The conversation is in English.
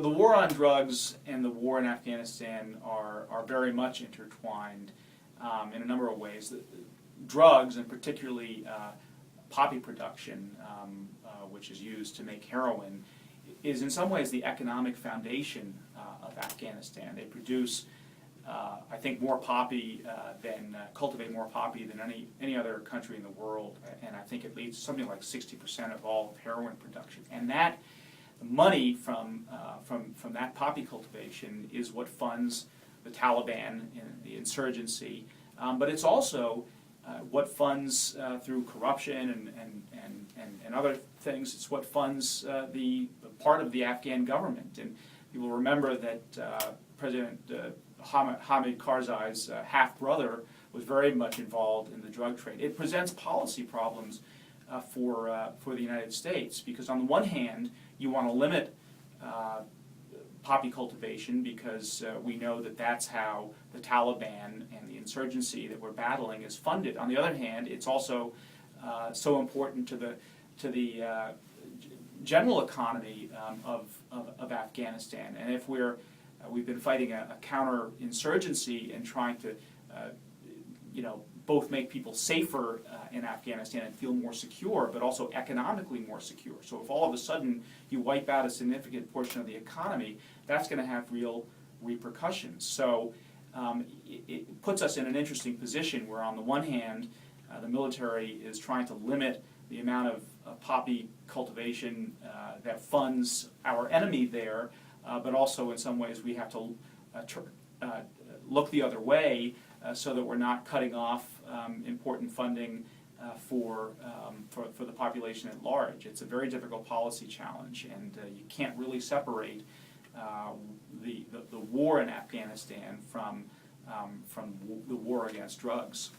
the war on drugs and the war in Afghanistan are very much intertwined in a number of ways. Drugs, and particularly poppy production, which is used to make heroin, is in some ways the economic foundation of Afghanistan. They produce, I think, more poppy cultivate more poppy than any other country in the world, and I think it leads to something like 60% of all of heroin production. And that money from that poppy cultivation is what funds the Taliban and the insurgency, but it's also what funds through corruption and other things. It's what funds the part of the Afghan government. And you will remember that President Hamid Karzai's half-brother was very much involved in the drug trade. It presents policy problems for the United States, because on the one hand you want to limit poppy cultivation because we know that that's how the Taliban and the insurgency that we're battling is funded. On the other hand, it's also so important to the general economy of Afghanistan. And if we've been fighting a counter-insurgency and trying to both make people safer in Afghanistan and feel more secure, but also economically more secure. So if all of a sudden you wipe out a significant portion of the economy, that's going to have real repercussions. So it puts us in an interesting position where, on the one hand, the military is trying to limit the amount of poppy cultivation that funds our enemy there, but also in some ways we have to look the other way so that we're not cutting off important funding for the population at large. It's a very difficult policy challenge, and you can't really separate the war in Afghanistan from the war against drugs.